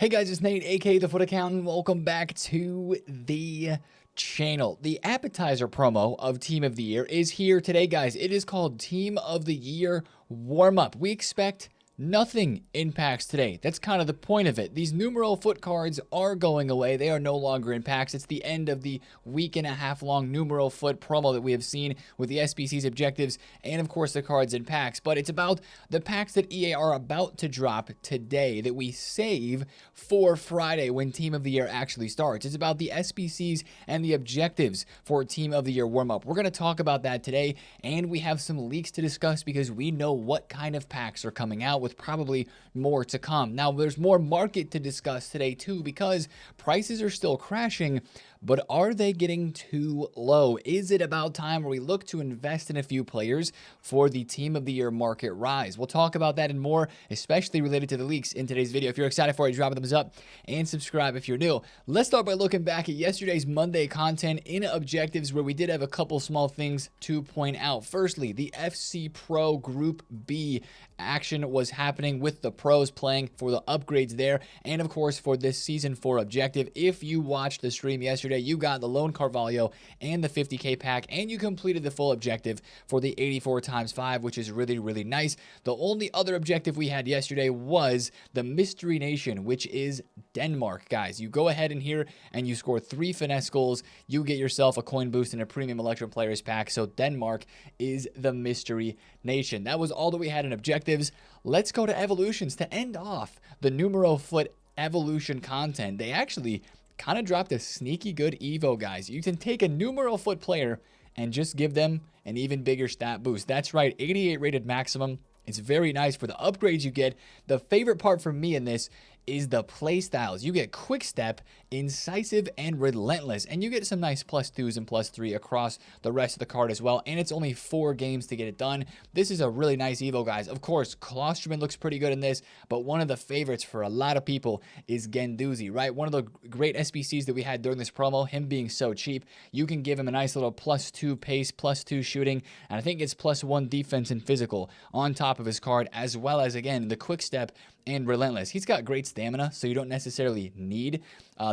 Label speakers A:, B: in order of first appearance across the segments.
A: Hey guys, it's Nate, aka TheFutAccountant. Welcome back to the channel. The appetizer promo of Team of the Year is here today, guys. It is called Team of the Year Warmup. We expect nothing in packs today. That's kind of the point of it. These numero foot cards are going away. They are no longer in packs. It's the end of the week and a half long numero foot promo that we have seen with the SBC's objectives and of course the cards in packs. But it's about the packs that EA are about to drop today that we save for Friday when Team of the Year actually starts. It's about the SBCs and the objectives for Team of the Year warm-up. We're going to talk about that today, and we have some leaks to discuss because we know what kind of packs are coming out with probably more to come. Now, there's more market to discuss today too because prices are still crashing, but are they getting too low? Is it about time where we look to invest in a few players for the Team of the Year market rise? We'll talk about that and more, especially related to the leaks in today's video. If you're excited for it, drop a thumbs up and subscribe if you're new. Let's start by looking back at yesterday's Monday content in objectives where we did have a couple small things to point out. Firstly, the FC Pro Group B action was happening with the pros playing for the upgrades there, and of course for this season 4 objective. If you watched the stream yesterday, you got the Lone Carvalho and the 50k pack, and you completed the full objective for the 84 times 5, which is really nice. The only other objective we had yesterday was the Mystery Nation, which is Denmark, guys. You go ahead in here and you score 3 finesse goals, you get yourself a coin boost and a premium Electrum Players pack. So Denmark is the Mystery Nation. That was all that we had in objectives. Let's go to evolutions to end off the numero foot evolution content. They actually kind of dropped a sneaky good Evo, guys. You can take a numero foot player and just give them an even bigger stat boost. That's right, 88 rated maximum. It's very nice for the upgrades you get. The favorite part for me in this is the play styles. You get quick step, incisive, and relentless, and you get some nice +2s and +3 across the rest of the card as well, and it's only 4 games to get it done. This is a really nice Evo, guys. Of course, Klosterman looks pretty good in this, but one of the favorites for a lot of people is Guendouzi, right? One of the great SBCs that we had during this promo, him being so cheap, you can give him a nice little +2 pace, +2 shooting, and I think it's +1 defense and physical on top of his card, as well as, again, the quick step and relentless. He's got great stamina, so you don't necessarily need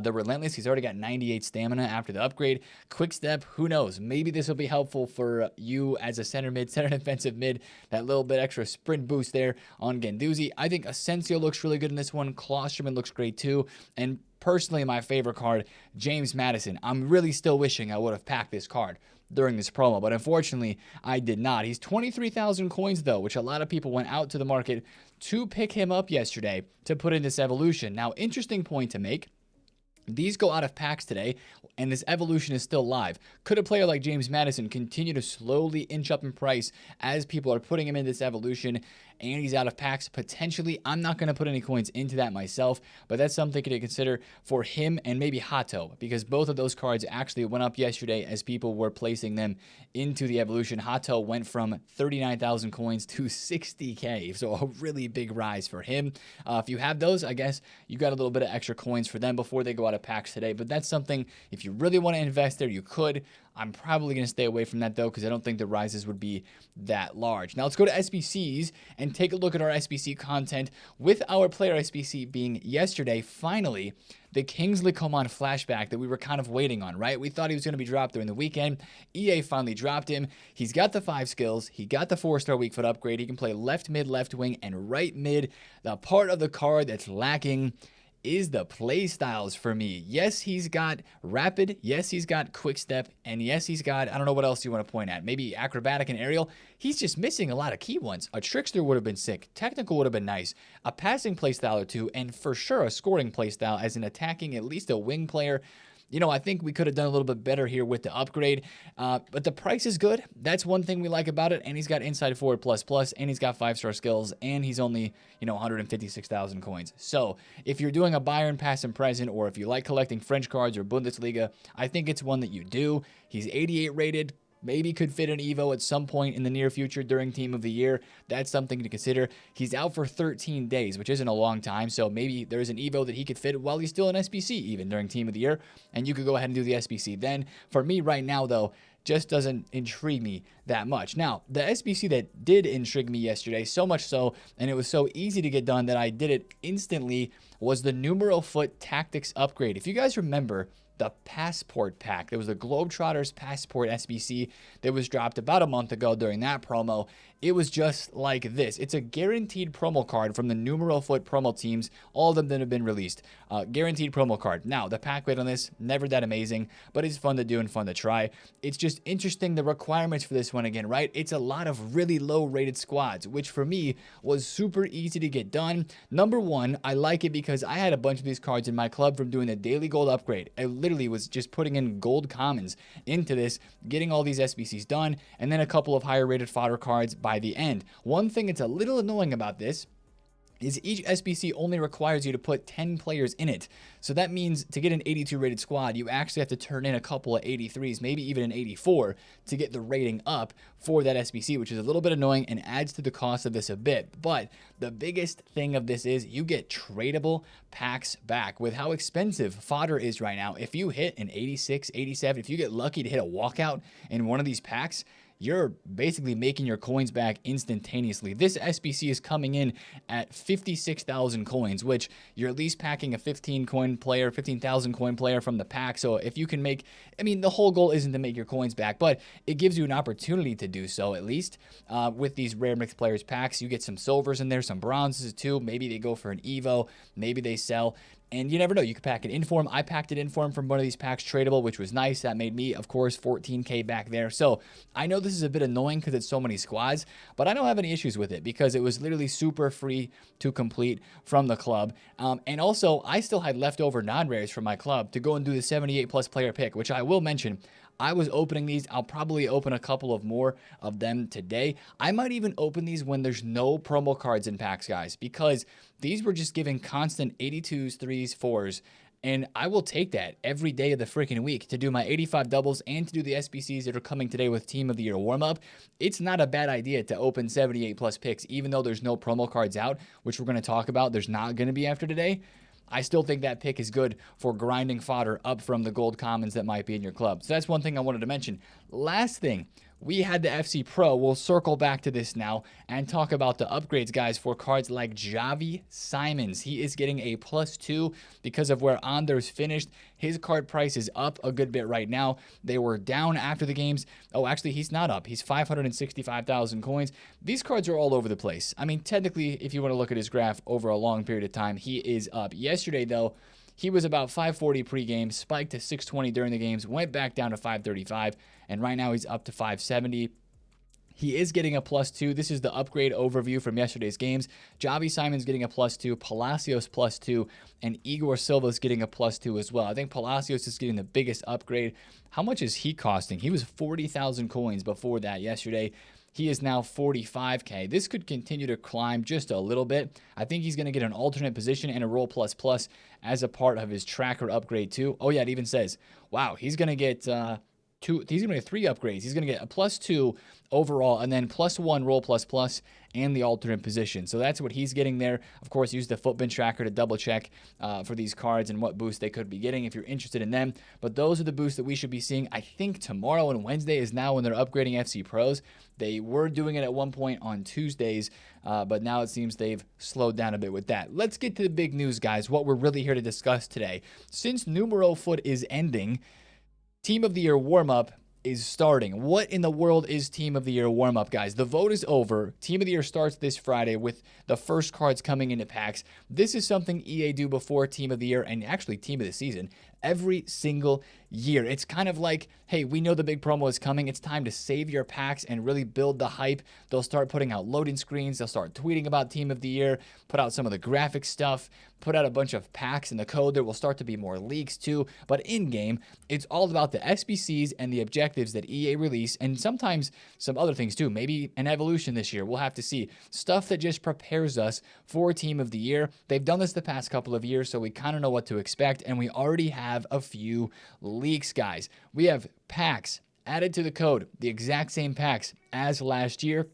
A: the relentless. He's already got 98 stamina after the upgrade. Quick step, who knows? Maybe this will be helpful for you as a center defensive mid. That little bit extra sprint boost there on Guendouzi. I think Asensio looks really good in this one. Klosterman looks great too. And personally, my favorite card, James Maddison. I'm really still wishing I would have packed this card during this promo, but unfortunately I did not. He's 23,000 coins though, which a lot of people went out to the market to pick him up yesterday to put in this evolution. Now, interesting point to make. These go out of packs today, and this evolution is still live. Could a player like James Maddison continue to slowly inch up in price as people are putting him in this evolution and he's out of packs? Potentially. I'm not going to put any coins into that myself, but that's something to consider for him and maybe Hato, because both of those cards actually went up yesterday as people were placing them into the evolution. Hato went from 39,000 coins to 60k, so a really big rise for him. If you have those, I guess you got a little bit of extra coins for them before they go out of packs today, but that's something, if you really want to invest there, you could. I'm probably going to stay away from that though, because I don't think the rises would be that large. Now let's go to SBCs and take a look at our SBC content, with our player SBC being yesterday, finally, the Kingsley Coman flashback that we were kind of waiting on, right? We thought he was going to be dropped during the weekend. EA finally dropped him. He's got the 5 skills. He got the 4-star weak foot upgrade. He can play left mid, left wing, and right mid. The part of the card that's lacking is the play styles for me. Yes, he's got rapid. Yes, he's got quick step. And yes, he's got, I don't know what else you want to point at. Maybe acrobatic and aerial. He's just missing a lot of key ones. A trickster would have been sick. Technical would have been nice. A passing play style or two. And for sure a scoring play style as an attacking, at least a wing player. You know, I think we could have done a little bit better here with the upgrade, but the price is good. That's one thing we like about it, and he's got inside forward plus, and he's got 5-star skills, and he's only, 156,000 coins. So if you're doing a Bayern pass and present, or if you like collecting French cards or Bundesliga, I think it's one that you do. He's 88 rated. Maybe could fit an Evo at some point in the near future during Team of the Year. That's something to consider. He's out for 13 days, which isn't a long time, so maybe there's an Evo that he could fit while he's still an SBC, even during Team of the Year, and you could go ahead and do the SBC then. For me right now, though, just doesn't intrigue me that much. Now, the SBC that did intrigue me yesterday, so much so, and it was so easy to get done that I did it instantly, was the Numero Foot Tactics upgrade. If you guys remember, the Passport Pack. There was the Globetrotters Passport SBC that was dropped about a month ago during that promo. It was just like this. It's a guaranteed promo card from the Numero Foot promo teams, all of them that have been released. Guaranteed promo card. Now, the pack weight on this, never that amazing, but it's fun to do and fun to try. It's just interesting, the requirements for this one again, right? It's a lot of really low rated squads, which for me was super easy to get done. Number one, I like it because I had a bunch of these cards in my club from doing the daily gold upgrade. I literally was just putting in gold commons into this, getting all these SBCs done, and then a couple of higher rated fodder cards by the end. One thing that's a little annoying about this is each SBC only requires you to put 10 players in it. So that means to get an 82 rated squad, you actually have to turn in a couple of 83s, maybe even an 84 to get the rating up for that SBC, which is a little bit annoying and adds to the cost of this a bit. But the biggest thing of this is you get tradable packs back. With how expensive fodder is right now, if you hit an 86, 87, if you get lucky to hit a walkout in one of these packs, you're basically making your coins back instantaneously. This SBC is coming in at 56,000 coins, which you're at least packing a 15,000 coin player from the pack. So if you can make, I mean, the whole goal isn't to make your coins back, but it gives you an opportunity to do so at least. With these rare mixed players packs, you get some silvers in there, some bronzes too. Maybe they go for an Evo, maybe they sell. And you never know, you could pack it Inform. I packed it Inform from one of these packs tradable, which was nice. That made me, of course, 14K back there. So I know this is a bit annoying because it's so many squads, but I don't have any issues with it because it was literally super free to complete from the club. And also, I still had leftover non-rares from my club to go and do the 78 plus player pick, which I will mention. I was opening these. I'll probably open a couple of more of them today. I might even open these when there's no promo cards in packs, guys, because these were just giving constant 82s, 3s, 4s. And I will take that every day of the freaking week to do my 85 doubles and to do the SBCs that are coming today with Team of the Year warm-up. It's not a bad idea to open 78 plus picks, even though there's no promo cards out, which we're going to talk about. There's not going to be after today. I still think that pick is good for grinding fodder up from the gold commons that might be in your club. So that's one thing I wanted to mention. Last thing, we had the FC Pro. We'll circle back to this now and talk about the upgrades, guys, for cards like Javi Simons. He is getting a +2 because of where Anders finished. His card price is up a good bit right now. They were down after the games. Oh, actually, he's not up. He's 565,000 coins. These cards are all over the place. I mean, technically, if you want to look at his graph over a long period of time, he is up. Yesterday, though, he was about 540 pregame, spiked to 620 during the games, went back down to 535, and right now he's up to 570. He is getting a +2. This is the upgrade overview from yesterday's games. Javi Simon's getting a +2, Palacios +2, and Igor Silva's getting a +2 as well. I think Palacios is getting the biggest upgrade. How much is he costing? He was 40,000 coins before that yesterday. He is now 45K. This could continue to climb just a little bit. I think he's going to get an alternate position and a roll ++ as a part of his tracker upgrade too. Oh yeah, it even says, wow, he's going to get he's going to get 3 upgrades. He's going to get a +2 overall and then +1 roll ++ and the alternate position. So that's what he's getting there. Of course, use the footbin tracker to double check for these cards and what boost they could be getting if you're interested in them. But those are the boosts that we should be seeing. I think tomorrow and Wednesday is now when they're upgrading FC Pros. They were doing it at one point on Tuesdays, but now it seems they've slowed down a bit with that. Let's get to the big news, guys, what we're really here to discuss today. Since Numero Foot is ending, Team of the Year warm-up is starting. What in the world is Team of the Year warm-up, guys? The vote is over. Team of the Year starts this Friday with the first cards coming into packs. This is something EA do before Team of the Year and actually Team of the Season every single year. It's kind of like, hey, we know the big promo is coming. It's time to save your packs and really build the hype. They'll start putting out loading screens. They'll start tweeting about Team of the Year, put out some of the graphic stuff, put out a bunch of packs in the code. There will start to be more leaks too. But in-game, it's all about the SBCs and the objectives that EA release, and sometimes some other things too. Maybe an evolution this year. We'll have to see. Stuff that just prepares us for Team of the Year. They've done this the past couple of years, so we kind of know what to expect, and we already have a few leaks, guys. We have packs added to the code, the exact same packs as last year.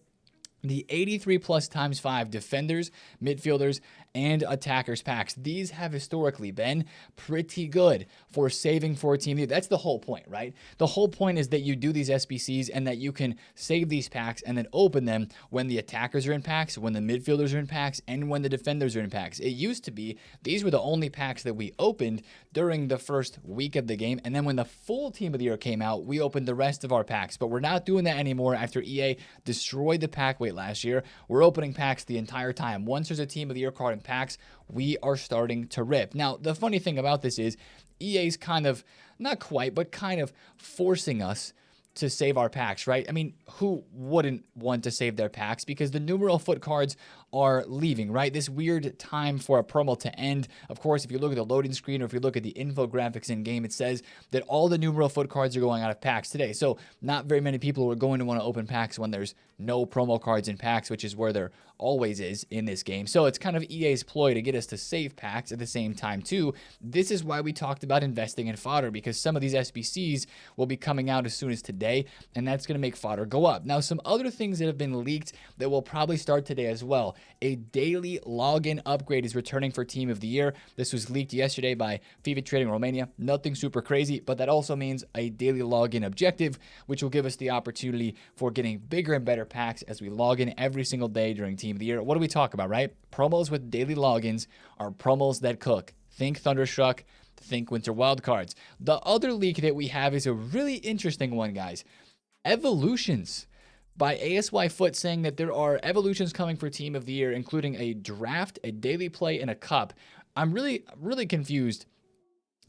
A: The 83 plus ×5 defenders, midfielders, and attackers packs. These have historically been pretty good for saving for a team. That's the whole point, right? The whole point is that you do these SBCs and that you can save these packs and then open them when the attackers are in packs, when the midfielders are in packs, and when the defenders are in packs. It used to be these were the only packs that we opened during the first week of the game, and then when the full team of the year came out, we opened the rest of our packs. But we're not doing that anymore after EA destroyed the pack weight last year. We're opening packs the entire time. Once there's a team of the year card in packs, we are starting to rip. Now, the funny thing about this is EA's kind of, not quite, but kind of forcing us to save our packs, right? I mean, who wouldn't want to save their packs? Because the numeral foot cards are leaving, right? This weird time for a promo to end. Of course, if you look at the loading screen or if you look at the infographics in game, it says that all the numeral foot cards are going out of packs today. So not very many people are going to want to open packs when there's no promo cards in packs, which is where there always is in this game. So it's kind of EA's ploy to get us to save packs at the same time too. This is why we talked about investing in fodder, because some of these SBCs will be coming out as soon as today, and that's going to make fodder go up. Now, some other things that have been leaked that will probably start today as well. A daily login upgrade is returning for Team of the Year. This was leaked yesterday by FIFA Trading Romania. Nothing super crazy, but that also means a daily login objective, which will give us the opportunity for getting bigger and better packs as we log in every single day during Team of the Year. What do we talk about, right? Promos with daily logins are promos that cook. Think Thunderstruck, think Winter Wildcards. The other leak that we have is a really interesting one, guys. Evolutions by ASY Foot, saying that there are evolutions coming for Team of the Year, including a draft, a daily play, and a cup. I'm really confused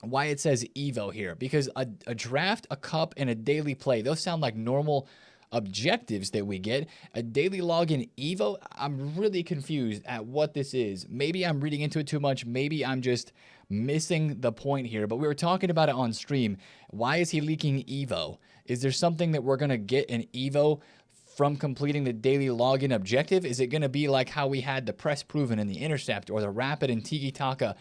A: why it says Evo here, because a draft, a cup, and a daily play, those sound like normal objectives that we get. A daily login Evo, I'm really confused at what this is. Maybe I'm reading into it too much. Maybe I'm just missing the point here, but we were talking about it on stream. Why is he leaking Evo? Is there something that we're going to get an Evo from completing the daily login objective? Is it going to be like how we had the press proven and the intercept, or the rapid and tiki taka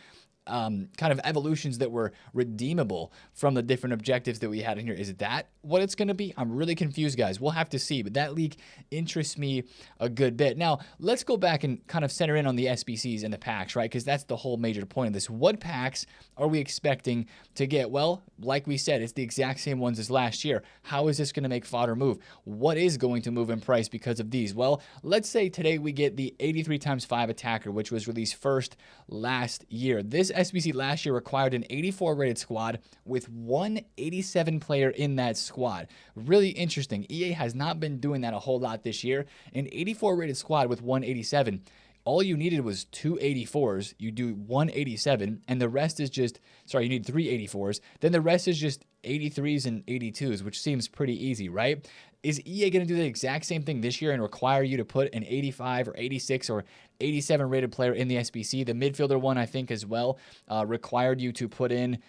A: kind of evolutions that were redeemable from the different objectives that we had in here? Is that what it's going to be? I'm really confused, guys. We'll have to see, but that leak interests me a good bit. Now, let's go back and kind of center in on the SBCs and the packs, right? Because that's the whole major point of this. What packs are we expecting to get? Well, like we said, it's the exact same ones as last year. How is this going to make fodder move? What is going to move in price because of these? Well, let's say today we get the 83x5 attacker, which was released first last year. This SBC last year required an 84 rated squad with 187 player in that squad. Really interesting. EA has not been doing that a whole lot this year. An 84 rated squad with 187. All you needed was 2 84s. You do 187, and the rest is just, sorry, you need 3 84s. Then the rest is just 83s and 82s, which seems pretty easy, right? Is EA going to do the exact same thing this year and require you to put an 85 or 86 or 87 rated player in the SBC? The midfielder one, I think, as well, required you to put in.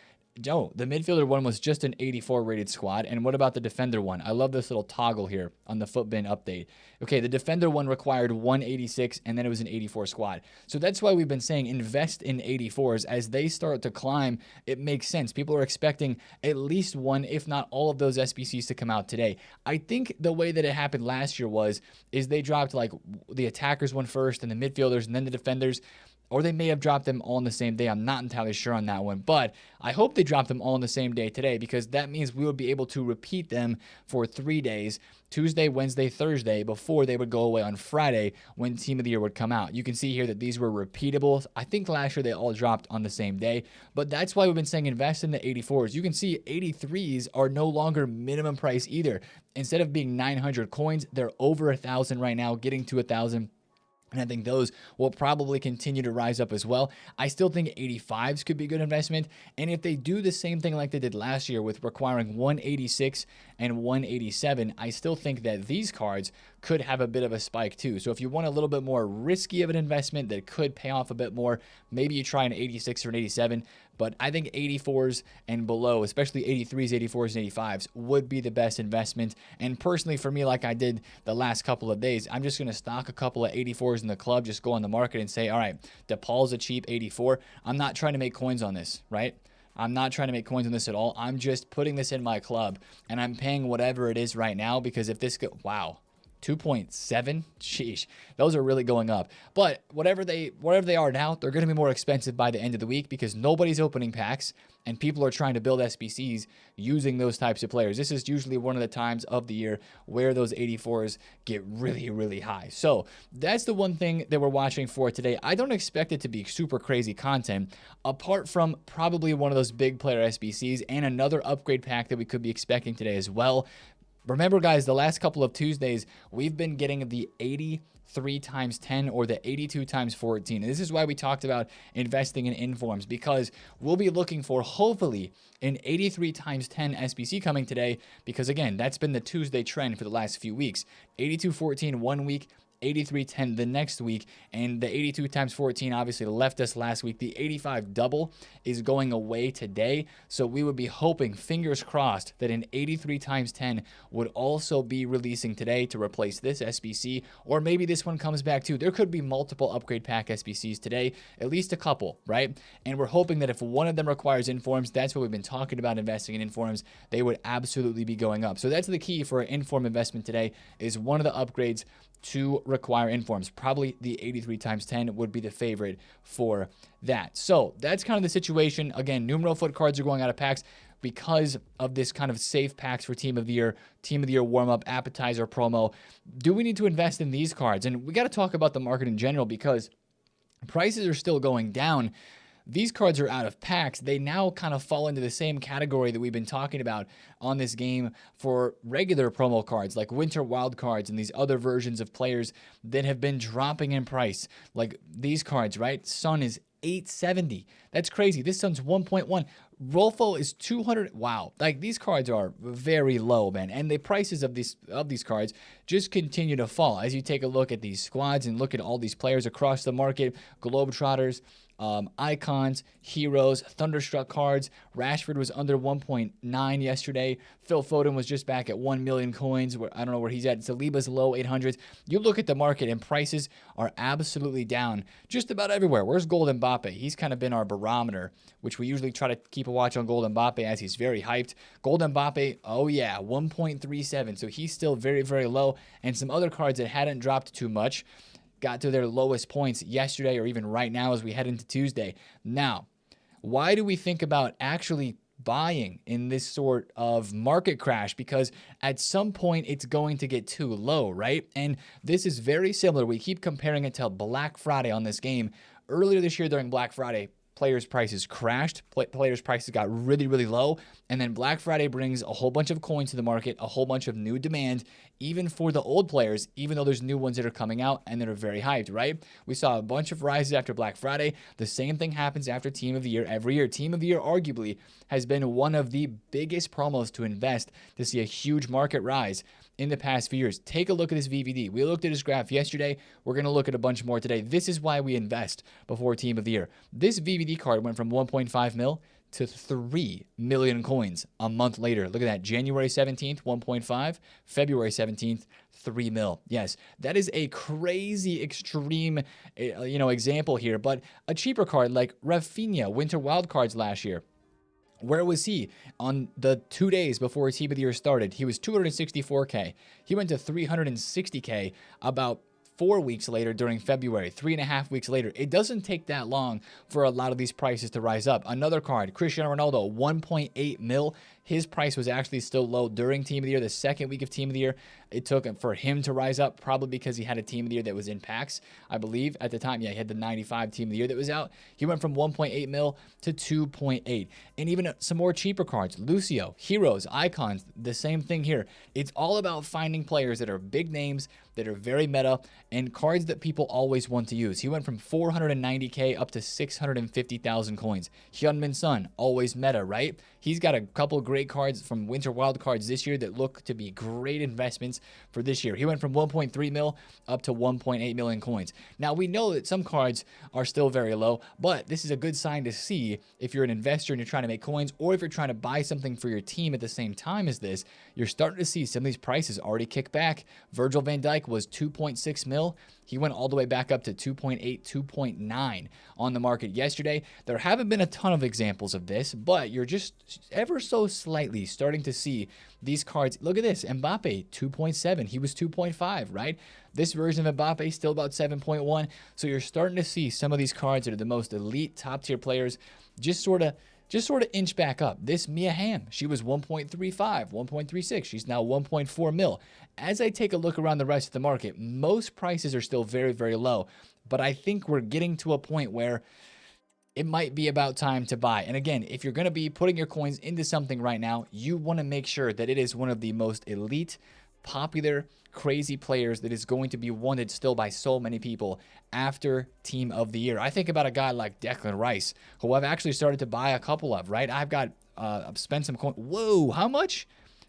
A: No, the midfielder one was just an 84 rated squad. And what about the defender one? I love this little toggle here on the Footbin update. Okay, the defender one required 186, and then it was an 84 squad. So that's why we've been saying invest in 84s. As they start to climb, it makes sense. People are expecting at least one, if not all of those SBCs to come out today. I think the way that it happened last year is they dropped like the attackers one first, and the midfielders, and then the defenders. Or they may have dropped them all on the same day. I'm not entirely sure on that one. But I hope they dropped them all on the same day today, because that means we would be able to repeat them for 3 days, Tuesday, Wednesday, Thursday, before they would go away on Friday when Team of the Year would come out. You can see here that these were repeatable. I think last year they all dropped on the same day. But that's why we've been saying invest in the 84s. You can see 83s are no longer minimum price either. Instead of being 900 coins, they're over 1,000 right now, getting to 1,000. And I think those will probably continue to rise up as well. I still think 85s could be a good investment. And if they do the same thing like they did last year with requiring 186 and 187, I still think that these cards could have a bit of a spike too. So if you want a little bit more risky of an investment that could pay off a bit more, maybe you try an 86 or an 87. But I think 84s and below, especially 83s, 84s, and 85s, would be the best investment. And personally, for me, like I did the last couple of days, I'm just going to stock a couple of 84s in the club, just go on the market and say, all right, DePaul's a cheap 84. I'm not trying to make coins on this, right? I'm not trying to make coins on this at all. I'm just putting this in my club, and I'm paying whatever it is right now, because if this wow, 2.7. Sheesh, those are really going up. But whatever they are now, they're going to be more expensive by the end of the week because nobody's opening packs and people are trying to build SBCs using those types of players. This is usually one of the times of the year where those 84s get really, really high. So that's the one thing that we're watching for today. I don't expect it to be super crazy content, apart from probably one of those big player SBCs and another upgrade pack that we could be expecting today as well. Remember, guys, the last couple of Tuesdays, we've been getting the 83 times 10 or the 82 times 14. And this is why we talked about investing in informs, because we'll be looking for, hopefully, an 83 times 10 SBC coming today, because, again, that's been the Tuesday trend for the last few weeks. 82-14 one week, 83-10 the next week, and the 82 times 14 obviously left us last week. The 85 double is going away today, so we would be hoping, fingers crossed, that an 83 times 10 would also be releasing today to replace this SBC, or maybe this one comes back too. There could be multiple upgrade pack SBCs today, at least a couple, right? And we're hoping that if one of them requires informs, that's what we've been talking about, investing in informs, they would absolutely be going up. So that's the key for an inform investment today, is one of the upgrades to require informs. Probably the 83 times 10 would be the favorite for that. So that's kind of the situation. Again, numero foot cards are going out of packs because of this kind of safe packs for Team of the Year warm-up, appetizer promo. Do we need to invest in these cards? And we got to talk about the market in general because prices are still going down. These cards are out of packs. They now kind of fall into the same category that we've been talking about on this game for regular promo cards like Winter Wild cards and these other versions of players that have been dropping in price. Like these cards, right? Sun is $870. That's crazy. This Sun's 1.1. Rolfo is 200. Wow. Like these cards are very low, man. And the prices of these cards just continue to fall. As you take a look at these squads and look at all these players across the market, Globetrotters, icons, heroes, Thunderstruck cards. Rashford was under 1.9 yesterday. Phil Foden was just back at 1 million coins. I don't know where he's at. Saliba's low 800s. You look at the market and prices are absolutely down just about everywhere. Where's Gold Mbappe? He's kind of been our barometer, which we usually try to keep a watch on Gold Mbappe as he's very hyped. Gold Mbappe, oh yeah, 1.37. So he's still very, very low. And some other cards that hadn't dropped too much got to their lowest points yesterday or even right now as we head into Tuesday. Now, why do we think about actually buying in this sort of market crash? Because at some point it's going to get too low, right? And this is very similar. We keep comparing it to Black Friday on this game. Earlier this year during Black Friday, players' prices crashed. Players' prices got really, really low. And then Black Friday brings a whole bunch of coins to the market, a whole bunch of new demand, even for the old players, even though there's new ones that are coming out and that are very hyped, right? We saw a bunch of rises after Black Friday. The same thing happens after Team of the Year every year. Team of the Year arguably has been one of the biggest promos to invest to see a huge market rise in the past few years. Take a look at this VVD. We looked at his graph yesterday. We're going to look at a bunch more today. This is why we invest before Team of the Year. This VVD card went from 1.5 mil to 3 million coins a month later. Look at that. January 17th, 1.5. February 17th, 3 mil. Yes, that is a crazy extreme, example here. But a cheaper card like Rafinha, Winter Wild cards last year. Where was he on the 2 days before Team of the Year started? He was 264K. He went to 360K about 4 weeks later during February, 3.5 weeks later. It doesn't take that long for a lot of these prices to rise up. Another card, Cristiano Ronaldo, 1.8 mil. His price was actually still low during Team of the Year. The second week of Team of the Year, it took for him to rise up, probably because he had a Team of the Year that was in packs, I believe. At the time, yeah, he had the 95 Team of the Year that was out. He went from 1.8 mil to 2.8. And even some more cheaper cards, Lucio, Heroes, Icons, the same thing here. It's all about finding players that are big names, that are very meta, and cards that people always want to use. He went from 490K up to 650,000 coins. Hyunmin Sun, always meta, right? He's got a couple of great cards from Winter Wild cards this year that look to be great investments for this year. He went from 1.3 mil up to 1.8 million coins. Now, we know that some cards are still very low, but this is a good sign to see if you're an investor and you're trying to make coins, or if you're trying to buy something for your team at the same time as this. You're starting to see some of these prices already kick back. Virgil van Dijk was 2.6 mil. He went all the way back up to 2.8, 2.9 on the market yesterday. There haven't been a ton of examples of this, but you're just ever so slightly starting to see these cards. Look at this, Mbappe 2.7, he was 2.5, right? This version of Mbappe still about 7.1. So you're starting to see some of these cards that are the most elite top tier players just sort of inch back up. This Mia Hamm, she was 1.35, 1.36. She's now 1.4 mil. As I take a look around the rest of the market, most prices are still very, very low. But I think we're getting to a point where it might be about time to buy. And again, if you're going to be putting your coins into something right now, you want to make sure that it is one of the most elite, popular, crazy players that is going to be wanted still by so many people after Team of the Year. I think about a guy like Declan Rice, who I've actually started to buy a couple of, right? I've spent some coins. Whoa, how much?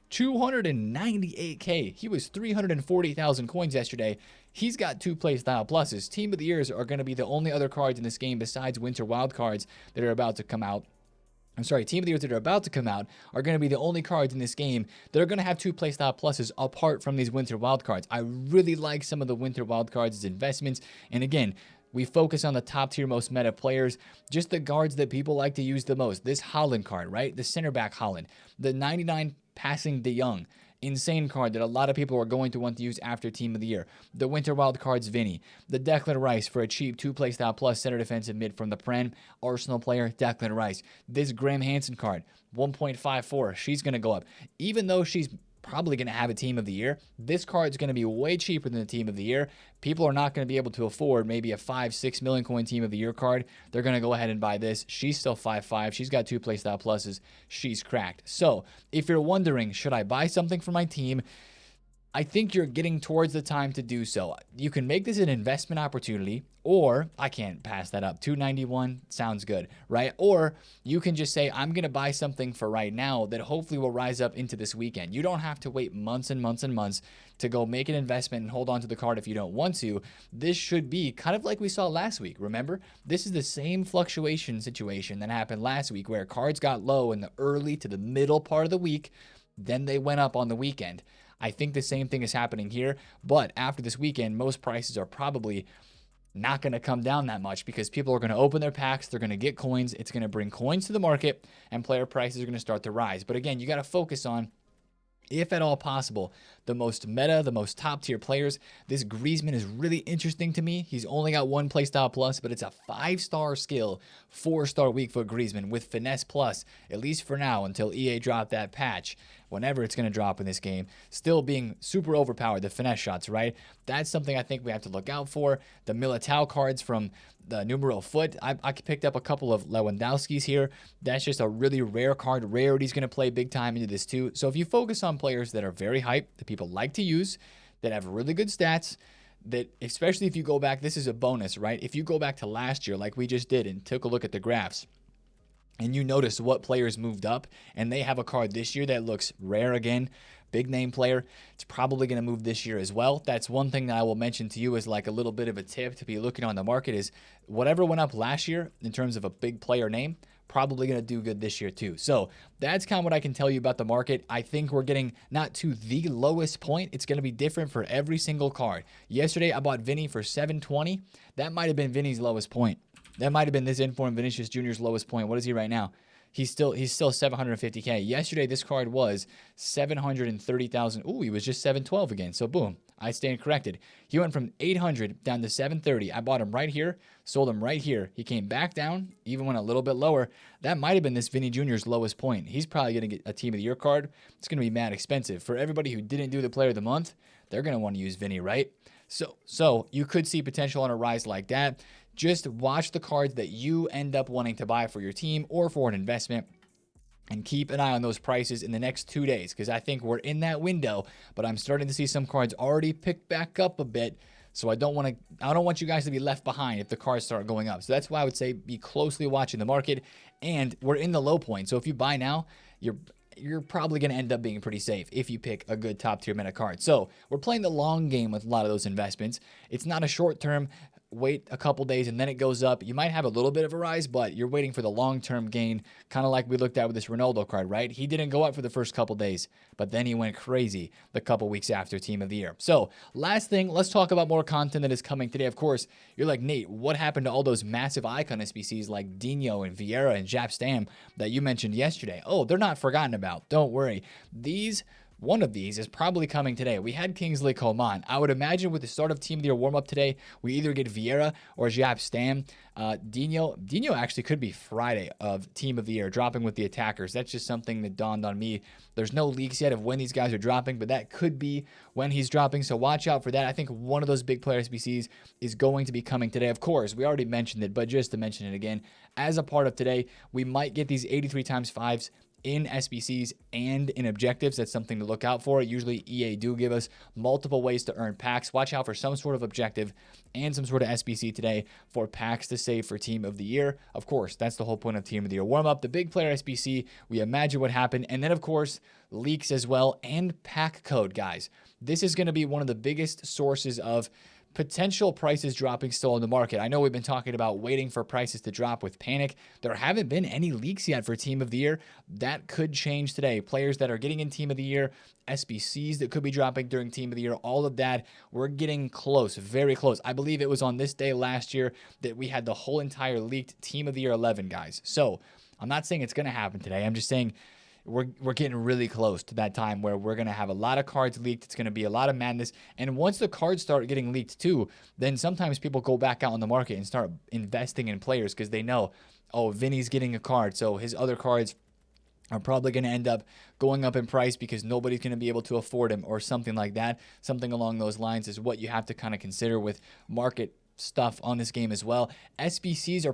A: 298K. He was 340,000 coins yesterday. He's got 2 play style pluses. Team of the Years are going to be the only other cards in this game besides Winter Wildcards that are about to come out. I'm sorry, Team of the Years that are about to come out are going to be the only cards in this game that are going to have 2 playstyle pluses apart from these Winter Wildcards. I really like some of the Winter Wildcards as investments. And again, we focus on the top tier, most meta players, just the guards that people like to use the most. This Haaland card, right? The center back Haaland. The 99 passing De Jong. Insane card that a lot of people are going to want to use after Team of the Year. The Winter Wild Cards Vinny. The Declan Rice for a cheap 2 playstyle plus center defensive mid from the Prem. Arsenal player Declan Rice. This Graham Hansen card, 1.54. She's going to go up. Even though she's probably going to have a Team of the Year, this card is going to be way cheaper than the Team of the Year. People are not going to be able to afford maybe a 5-6 million coin Team of the Year card. They're going to go ahead and buy this. She's still 5.5. She's got 2 playstyle pluses. She's cracked. So if you're wondering, should I buy something for my team? I think you're getting towards the time to do so. You can make this an investment opportunity, or I can't pass that up. 291 sounds good, right? Or you can just say, I'm going to buy something for right now that hopefully will rise up into this weekend. You don't have to wait months and months and months to go make an investment and hold on to the card if you don't want to. This should be kind of like we saw last week. Remember, this is the same fluctuation situation that happened last week where cards got low in the early to the middle part of the week. Then they went up on the weekend. I think the same thing is happening here, but after this weekend, most prices are probably not going to come down that much because people are going to open their packs, they're going to get coins, it's going to bring coins to the market, and player prices are going to start to rise. But again, you got to focus on, if at all possible, the most meta, the most top tier players. This Griezmann is really interesting to me. He's only got 1 playstyle plus, but it's a 5-star skill, 4-star weak foot Griezmann with finesse plus, at least for now until EA drop that patch, whenever it's going to drop in this game. Still being super overpowered, the finesse shots, right? That's something I think we have to look out for. The Militao cards from the numero foot. I picked up a couple of Lewandowski's here. That's just a really rare card. Rarity's going to play big time into this too. So if you focus on players that are very hyped, that people like to use, that have really good stats, that especially if you go back, this is a bonus, right? If you go back to last year like we just did and took a look at the graphs, and you notice what players moved up, and they have a card this year that looks rare again, big name player, it's probably going to move this year as well. That's one thing that I will mention to you as like a little bit of a tip to be looking on the market is whatever went up last year in terms of a big player name, probably going to do good this year too. So that's kind of what I can tell you about the market. I think we're getting not to the lowest point. It's going to be different for every single card. Yesterday, I bought Vinny for 720. That might have been Vinny's lowest point. That might have been this informed Vinicius Jr.'s lowest point. What is he right now? He's still 750K. Yesterday, this card was 730,000. Ooh, he was just 712 again. So boom, I stand corrected. He went from 800 down to 730. I bought him right here, sold him right here. He came back down, even went a little bit lower. That might have been this Vinny Jr.'s lowest point. He's probably going to get a Team of the Year card. It's going to be mad expensive. For everybody who didn't do the Player of the Month, they're going to want to use Vinny, right? So you could see potential on a rise like that. Just watch the cards that you end up wanting to buy for your team or for an investment, and keep an eye on those prices in the next 2 days, because I think we're in that window, but I'm starting to see some cards already pick back up a bit. So I don't want you guys to be left behind if the cards start going up. So that's why I would say be closely watching the market, and we're in the low point. So if you buy now, you're probably going to end up being pretty safe if you pick a good top tier meta card. So we're playing the long game with a lot of those investments. It's not a short term wait a couple days, and then it goes up. You might have a little bit of a rise, but you're waiting for the long-term gain, kind of like we looked at with this Ronaldo card, right? He didn't go up for the first couple days, but then he went crazy the couple weeks after Team of the Year. So last thing, let's talk about more content that is coming today. Of course, you're like, Nate, what happened to all those massive icon SBCs like Dino and Vieira and Jap Stam that you mentioned yesterday? Oh, they're not forgotten about. Don't worry. One of these is probably coming today. We had Kingsley Coman. I would imagine with the start of Team of the Year warm-up today, we either get Vieira or Jap Stam. Dino actually could be Friday of Team of the Year, dropping with the attackers. That's just something that dawned on me. There's no leaks yet of when these guys are dropping, but that could be when he's dropping, so watch out for that. I think one of those big player SBCs is going to be coming today. Of course, we already mentioned it, but just to mention it again, as a part of today, we might get these 83 times 5s in SBCs and in objectives. That's something to look out for. Usually EA do give us multiple ways to earn packs. Watch out for some sort of objective and some sort of SBC today for packs to save for Team of the Year. Of course, that's the whole point of Team of the Year warm-up. The big player SBC, we imagine what happened. And then, of course, leaks as well and pack code, guys. This is going to be one of the biggest sources of potential prices dropping still in the market. I know we've been talking about waiting for prices to drop with panic. There haven't been any leaks yet for Team of the Year. That could change today. Players that are getting in Team of the Year, SBCs that could be dropping during Team of the Year, all of that, we're getting close, very close. I believe it was on this day last year that we had the whole entire leaked Team of the Year 11, guys. So I'm not saying it's going to happen today. I'm just saying we're getting really close to that time where we're going to have a lot of cards leaked. It's going to be a lot of madness. And once the cards start getting leaked too, then sometimes people go back out on the market and start investing in players because they know, oh, Vinny's getting a card, so his other cards are probably going to end up going up in price because nobody's going to be able to afford him or something like that. Something along those lines is what you have to kind of consider with market stuff on this game as well. SBCs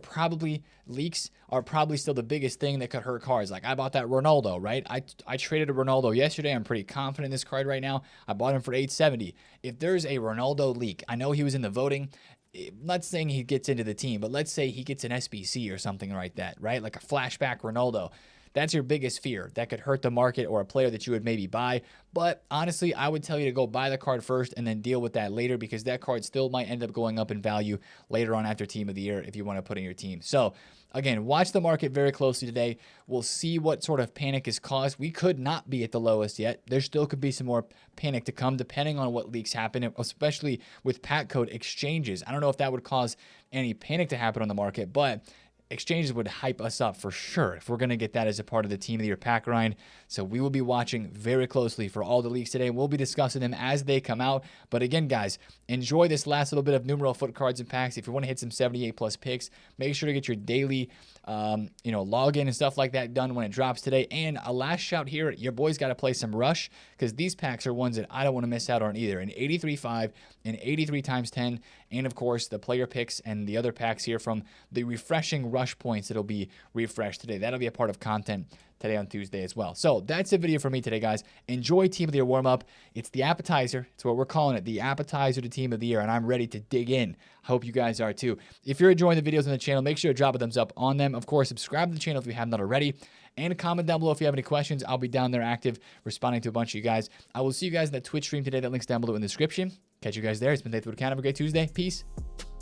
A: leaks are probably still the biggest thing that could hurt cards. Like I bought that Ronaldo, right? I traded a Ronaldo yesterday. I'm pretty confident in this card right now. I bought him for 870. If there's a Ronaldo leak, I know he was in the voting. I'm not saying he gets into the team, but let's say he gets an SBC or something like that, right? Like a flashback Ronaldo. That's your biggest fear. That could hurt the market or a player that you would maybe buy. But honestly, I would tell you to go buy the card first and then deal with that later because that card still might end up going up in value later on after Team of the Year if you want to put in your team. So again, watch the market very closely today. We'll see what sort of panic is caused. We could not be at the lowest yet. There still could be some more panic to come depending on what leaks happen, especially with pack code exchanges. I don't know if that would cause any panic to happen on the market, but exchanges would hype us up for sure if we're going to get that as a part of the Team of the Year pack grind. So we will be watching very closely for all the leaks today. We'll be discussing them as they come out. But again, guys, enjoy this last little bit of numero foot cards and packs. If you want to hit some 78 plus picks, make sure to get your daily login and stuff like that done when it drops today. And a last shout here, your boys got to play some Rush because these packs are ones that I don't want to miss out on either. An 83.5, an 83 times 10, and of course the player picks and the other packs here from the refreshing Rush points that'll be refreshed today. That'll be a part of content today on Tuesday as well. So that's the video for me today, guys. Enjoy Team of the Year warm-up. It's the appetizer. It's what we're calling it, the appetizer to Team of the Year, and I'm ready to dig in. Hope you guys are too. If you're enjoying the videos on the channel, make sure to drop a thumbs up on them. Of course, subscribe to the channel if you have not already, and comment down below if you have any questions. I'll be down there active, responding to a bunch of you guys. I will see you guys in that Twitch stream today. That link's down below in the description. Catch you guys there. It's been TheFutAccountant. Have a great Tuesday. Peace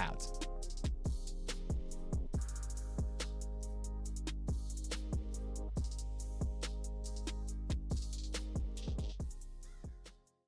A: out.